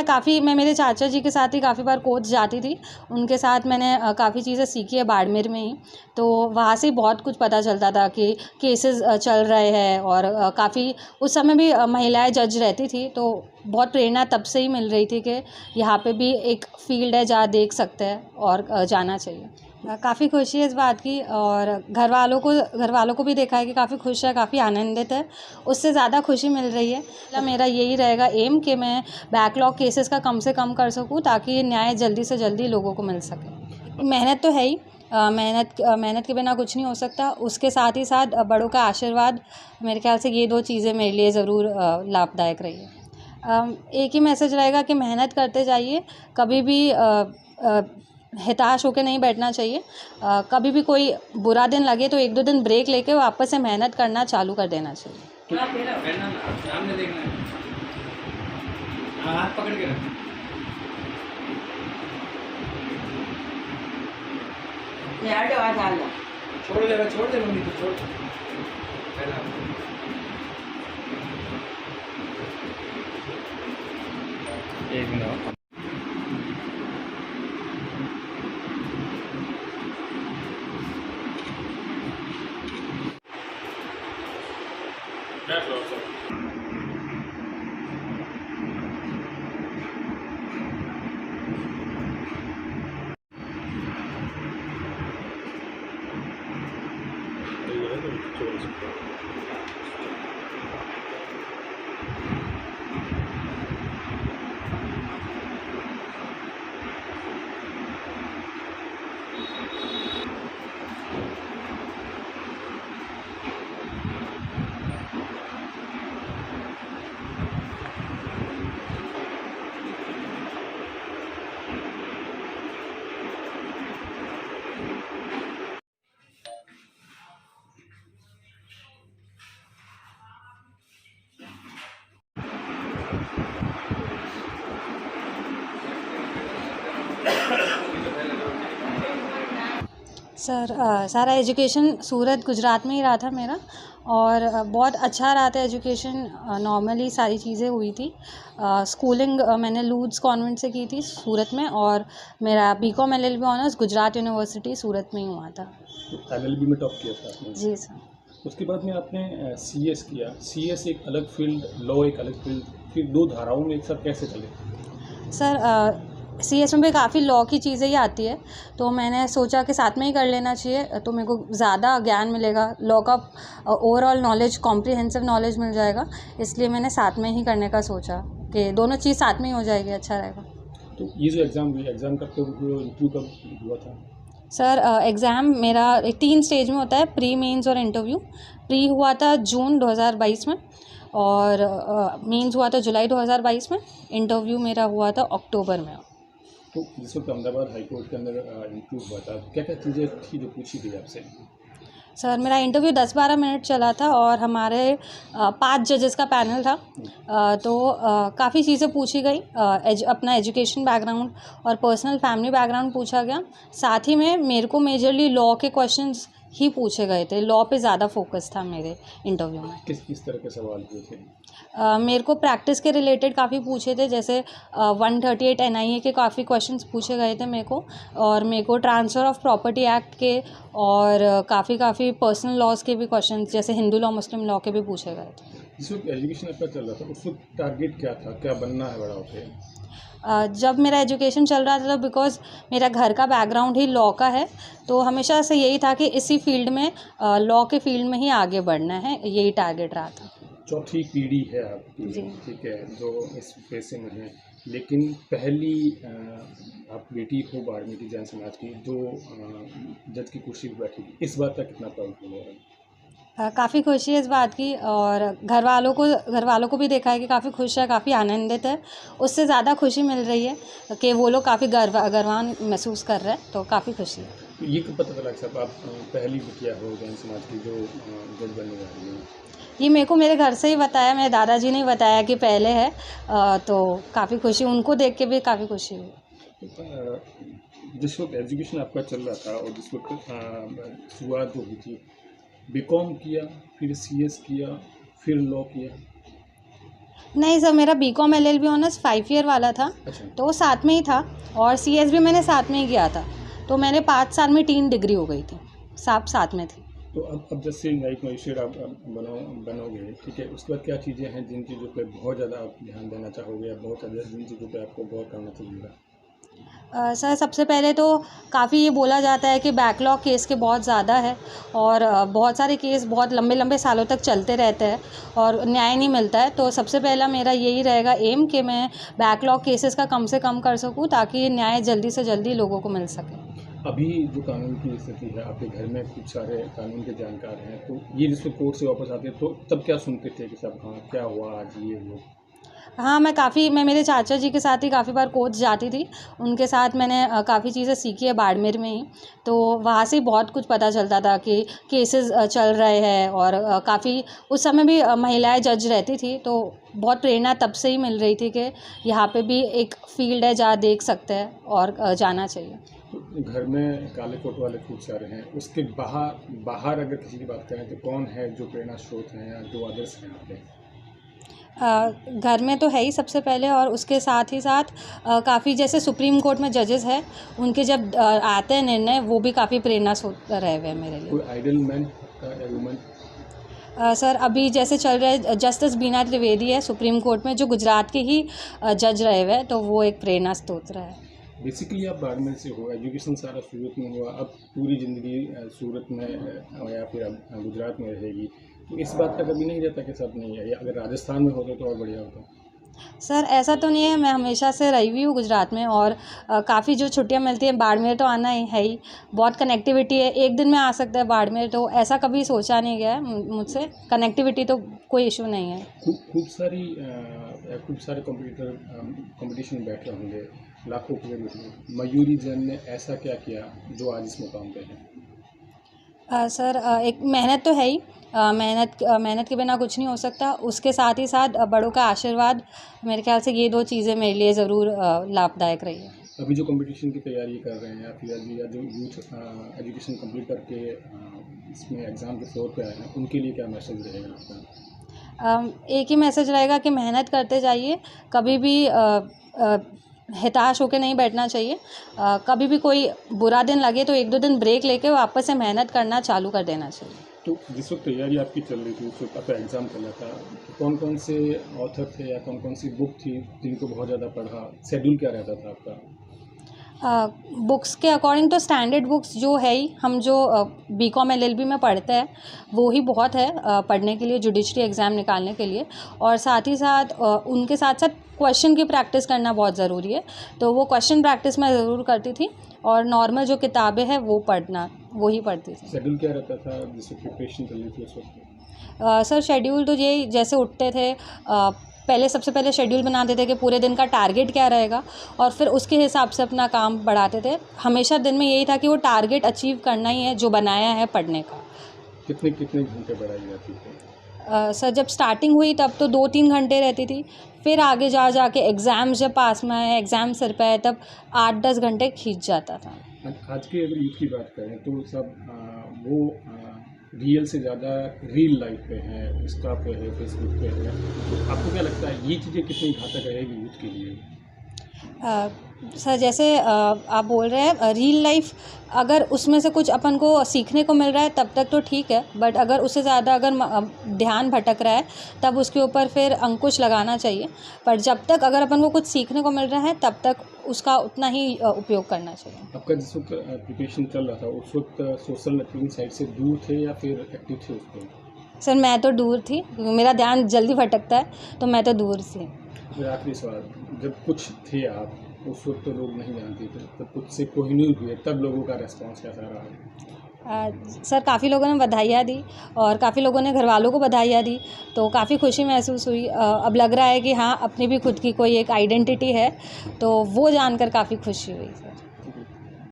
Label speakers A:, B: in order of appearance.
A: मैं मेरे चाचा जी के साथ ही काफ़ी बार कोच जाती थी, उनके साथ मैंने काफ़ी चीज़ें सीखी है बाड़मेर में ही। तो वहाँ से बहुत कुछ पता चलता था कि केसेस चल रहे हैं और काफ़ी उस समय भी महिलाएं जज रहती थी, तो बहुत प्रेरणा तब से ही मिल रही थी कि यहाँ पे भी एक फील्ड है जहाँ देख सकते हैं और जाना चाहिए। काफ़ी खुशी है इस बात की और घर वालों को भी देखा है कि काफ़ी खुश है, काफ़ी आनंदित है। उससे ज़्यादा खुशी मिल रही है। मेरा यही रहेगा एम कि मैं बैकलॉग केसेस का कम से कम कर सकूँ ताकि न्याय जल्दी से जल्दी लोगों को मिल सके। मेहनत तो है ही, मेहनत के बिना कुछ नहीं हो सकता। उसके साथ ही साथ बड़ों का आशीर्वाद, मेरे ख्याल से ये 2 चीज़ें मेरे लिए ज़रूर लाभदायक रही है। एक ही मैसेज रहेगा कि मेहनत करते जाइए, कभी भी हताश होकर नहीं बैठना चाहिए। कभी भी कोई बुरा दिन लगे तो 1-2 दिन ब्रेक लेके वापस से मेहनत करना चालू कर देना चाहिए।
B: सामने देखना है, हाथ पकड़ के रख। छोड़ दे मम्मी को, छोड़ एक मिनट।
A: सारा एजुकेशन सूरत गुजरात में ही रहा था मेरा और बहुत अच्छा रहा था एजुकेशन। नॉर्मली सारी चीज़ें हुई थी। स्कूलिंग मैंने लूड्स कॉन्वेंट से की थी सूरत में और मेरा BCom LLB honours Gujarat university Surat में ही हुआ था।
C: LLB में टॉप किया था आपने?
A: जी सर।
C: उसके बाद में आपने CS किया। CS एक अलग फील्ड, लॉ एक अलग फील्ड, फिर 2 धाराओं में एक साथ कैसे चले?
A: सर CS में भी काफ़ी लॉ की चीज़ें ही आती है, तो मैंने सोचा कि साथ में ही कर लेना चाहिए, तो मेरे को ज़्यादा ज्ञान मिलेगा, लॉ का ओवरऑल नॉलेज, कॉम्प्रिहेंसिव नॉलेज मिल जाएगा। इसलिए मैंने साथ में ही करने का सोचा कि दोनों चीज़ साथ में ही हो जाएगी, अच्छा रहेगा।
C: तो ये जो एग्ज़ाम हुई, एग्ज़ाम कब इंटरव्यू कब हुआ था?
A: सर एग्ज़ाम मेरा 3 स्टेज में होता है, प्री, मेंस और इंटरव्यू। प्री हुआ था जून 2022 में और मेंस हुआ था जुलाई 2022 में। इंटरव्यू मेरा हुआ था अक्टूबर में।
C: तो जिस वक्त अहमदाबाद हाई कोर्ट के अंदर इंटरव्यू हुआ था, क्या क्या चीज़ें थी जो पूछी गई आपसे?
A: सर मेरा इंटरव्यू 10-12 मिनट चला था और हमारे 5 जजेस का पैनल था। तो काफ़ी चीज़ें पूछी गई। अपना एजुकेशन बैकग्राउंड और पर्सनल फैमिली बैकग्राउंड पूछा गया। साथ ही में मेरे को मेजरली लॉ के क्वेश्चंस ही पूछे गए थे। लॉ पे ज़्यादा फोकस था मेरे इंटरव्यू में।
C: किस तरह के सवाल हुए थे?
A: मेरे को प्रैक्टिस के रिलेटेड काफ़ी पूछे थे, जैसे 138 NIA के काफ़ी क्वेश्चंस पूछे गए थे मेरे को और मेरे को ट्रांसफ़र ऑफ प्रॉपर्टी एक्ट के और काफ़ी पर्सनल लॉज के भी क्वेश्चंस, जैसे हिंदू लॉ मुस्लिम लॉ के भी पूछे गए थे।
C: जिस वक्त एजुकेशन आपका चल रहा था, उस वक्त टारगेट क्या था? क्या बनना है बड़ा होके?
A: जब मेरा एजुकेशन चल रहा था, बिकॉज़ मेरा घर का बैकग्राउंड ही लॉ का है, तो हमेशा से यही था कि इसी फील्ड में, लॉ के फील्ड में ही आगे बढ़ना है, यही टारगेट रहा था।
C: चौथी पीढ़ी है आपकी,
A: जी।
C: ठीक है, जो इस पेशे में है, लेकिन पहली आप बेटी हो बाड़मेर की जैन समाज की जो जज की कुर्सी पर बैठी थी, इस बात का कितना प्राउड फील हो रहा है?
A: काफ़ी खुशी है इस बात की और घर वालों को भी देखा है कि काफ़ी खुश है, काफ़ी आनंदित है। उससे ज़्यादा खुशी मिल रही है कि वो लोग काफ़ी गर्वान महसूस कर रहे हैं, तो काफ़ी खुशी है।
C: तो ये कब पता चला कि साहब आप पहली बिटिया हो जैन समाज की जो जज बनने जा रही हैं?
A: ये मेरे को मेरे घर से ही बताया, मेरे दादाजी ने ही बताया कि पहले है। तो काफ़ी खुशी, उनको देख के भी काफ़ी खुशी हुई।
C: जिस वक्त एजुकेशन आपका चल रहा था और जिस वक्त शुरुआत जो हुई थी, बीकॉम किया, फिर CS किया, फिर लॉ किया?
A: नहीं सर, मेरा बीकॉम एलएलबी ऑनर्स 5 ईयर वाला था,
C: अच्छा।
A: तो वो साथ में ही था। और सीएस भी मैंने साथ में ही किया था, तो मैंने 5 साल में 3 डिग्री हो गई थी, सब साथ में थी।
C: तो अब जैसे न्यायिक मजिस्ट्रेट आप बनोगे, ठीक है, उसके बाद क्या चीज़ें हैं जिन चीज़ों पे बहुत ज़्यादा आप ध्यान देना चाहोगे, या बहुत ज़्यादा जिन चीज़ों पे आपको गौर करना चाहिए?
A: सर सबसे पहले तो काफ़ी ये बोला जाता है कि बैकलॉग केस के बहुत ज़्यादा है, और बहुत सारे केस बहुत लंबे लंबे सालों तक चलते रहते हैं और न्याय नहीं मिलता है। तो सबसे पहला मेरा यही रहेगा एम कि मैं बैकलॉग केसेस का कम से कम कर सकूं, ताकि न्याय जल्दी से जल्दी लोगों को मिल सके।
C: अभी जो कानून की स्थिति है, आपके घर में खूब सारे कानून के जानकार हैं, तो ये जिसको कोर्ट से वापस आते हैं तो तब क्या सुनते थे कि सब हाँ क्या हुआ आज, ये वो?
A: हाँ, मैं मेरे चाचा जी के साथ ही काफ़ी बार कोच जाती थी। उनके साथ मैंने काफ़ी चीज़ें सीखी है बाड़मेर में ही। तो वहाँ से बहुत कुछ पता चलता था कि केसेस चल रहे हैं, और काफ़ी उस समय भी महिलाएं जज रहती थी, तो बहुत प्रेरणा तब से ही मिल रही थी कि यहाँ पे भी एक फील्ड है जहाँ देख सकते हैं और जाना चाहिए।
C: तो घर में काले कोट वाले खूब सारे हैं, उसके बाहर अगर किसी की बात करें तो कौन है जो प्रेरणा स्रोत हैं या जो आदर्श हैं आपके?
A: घर में तो है ही सबसे पहले, और उसके साथ ही साथ काफ़ी जैसे सुप्रीम कोर्ट में जजेस हैं, उनके जब आते हैं निर्णय, वो भी काफ़ी प्रेरणा स्रोत रहे हुए हैं मेरे लिए।
C: कोई आइडल मैन या वुमन?
A: सर अभी जैसे चल रहा है जस्टिस बीना त्रिवेदी है सुप्रीम कोर्ट में, जो गुजरात के ही जज रहे हुए हैं, तो वो एक प्रेरणा स्रोत रहा है।
C: बेसिकली आप बाड़मेर से हो, एजुकेशन सारा सूरत में हुआ, अब पूरी ज़िंदगी सूरत में या फिर अब गुजरात में रहेगी, तो इस बात का कभी नहीं रहता कि सब नहीं है, या अगर राजस्थान में होते तो और बढ़िया होता?
A: सर ऐसा तो नहीं है, मैं हमेशा से रही हुई हूँ गुजरात में, और काफ़ी जो छुट्टियाँ मिलती हैं बाड़मेर तो आना ही है ही। बहुत कनेक्टिविटी है, एक दिन में आ सकता है बाड़मेर, तो ऐसा कभी सोचा नहीं गया है मुझसे। कनेक्टिविटी तो कोई इशू नहीं है।
C: खूब सारे कंपटीशन में बैठे होंगे, लाखों के रूप। मयूरी जैन ने ऐसा क्या किया जो आज इस मुकाम पे है?
A: सर एक मेहनत तो है ही। मेहनत के बिना कुछ नहीं हो सकता। उसके साथ ही साथ बड़ों का आशीर्वाद, मेरे ख्याल से ये 2 चीज़ें मेरे लिए ज़रूर लाभदायक रही है।
C: अभी जो कंपटीशन की तैयारी कर रहे हैं, या फिर अभी या जो यूथ एजुकेशन कंप्लीट करके इसमें एग्ज़ाम के फ्लोर पे आए हैं, उनके लिए क्या मैसेज रहेगा आपका?
A: एक ही मैसेज रहेगा कि मेहनत करते जाइए, कभी भी हताश होकर नहीं बैठना चाहिए। कभी भी कोई बुरा दिन लगे तो 1-2 दिन ब्रेक लेके वापस से मेहनत करना चालू कर देना चाहिए।
C: तो जिस वक्त तैयारी आपकी चल रही थी, उस वक्त आपका एग्ज़ाम चल रहा था, तो कौन कौन से ऑथर थे या कौन कौन सी बुक थी जिनको बहुत ज़्यादा पढ़ा? शेड्यूल क्या रहता था आपका?
A: बुक्स के अकॉर्डिंग तो स्टैंडर्ड बुक्स जो है ही, हम जो बीकॉम एलएलबी में पढ़ते हैं वो ही बहुत है पढ़ने के लिए, जुडिशरी एग्ज़ाम निकालने के लिए। और साथ ही साथ उनके साथ साथ क्वेश्चन की प्रैक्टिस करना बहुत ज़रूरी है, तो वो क्वेश्चन प्रैक्टिस मैं ज़रूर करती थी, और नॉर्मल जो किताबें हैं वो ही पढ़ती थी।
C: शेड्यूल क्या रहता था जिससे प्रिपरेशन चल रही थी उस वक्त?
A: सर शेड्यूल तो यही, जैसे उठते थे सबसे पहले शेड्यूल बनाते थे कि पूरे दिन का टारगेट क्या रहेगा, और फिर उसके हिसाब से अपना काम बढ़ाते थे। हमेशा दिन में यही था कि वो टारगेट अचीव करना ही है जो बनाया है पढ़ने का।
C: कितने घंटे पढ़ाई जाती थी?
A: सर जब स्टार्टिंग हुई तब तो 2-3 घंटे रहती थी, फिर आगे जाके एग्ज़ाम जब पास में आए, एग्ज़ाम सिर पे आए, तब 8-10 घंटे खींच जाता था।
C: आज के अगर यूथ की बात करें तो सब वो रियल से ज़्यादा रील लाइफ पे है, इंस्टा पे है, फेसबुक पे है, तो आपको क्या लगता है ये चीज़ें कितनी घातक रहेगी यूथ के लिए?
A: सर जैसे आप बोल रहे हैं रियल लाइफ, अगर उसमें से कुछ अपन को सीखने को मिल रहा है तब तक तो ठीक है, बट अगर उससे ज़्यादा ध्यान भटक रहा है तब उसके ऊपर फिर अंकुश लगाना चाहिए। पर जब तक अगर अपन को कुछ सीखने को मिल रहा है तब तक उसका उतना ही उपयोग करना चाहिए।
C: आपका जिस वक्त प्रिपरेशन चल रहा था उस वक्त सोशल नेटवर्किंग साइट से दूर थे या फिर एक्टिव थे उस पर?
A: सर मैं तो दूर थी, क्योंकि मेरा ध्यान जल्दी भटकता है, तो मैं तो दूर थी।
C: फिर आखिरी सवाल, जब कुछ थे आप उस वक्त तो लोग नहीं जानते थे, तब कुछ से कोई न्यूज़ हुई, तब लोगों का रेस्पॉन्स कैसा रहा?
A: सर काफ़ी लोगों ने बधाइयाँ दी, और काफ़ी लोगों ने घर वालों को बधाइयाँ दी, तो काफ़ी खुशी महसूस हुई। अब लग रहा है कि हाँ अपनी भी खुद की कोई एक आइडेंटिटी है, तो वो जानकर काफ़ी खुशी हुई सर।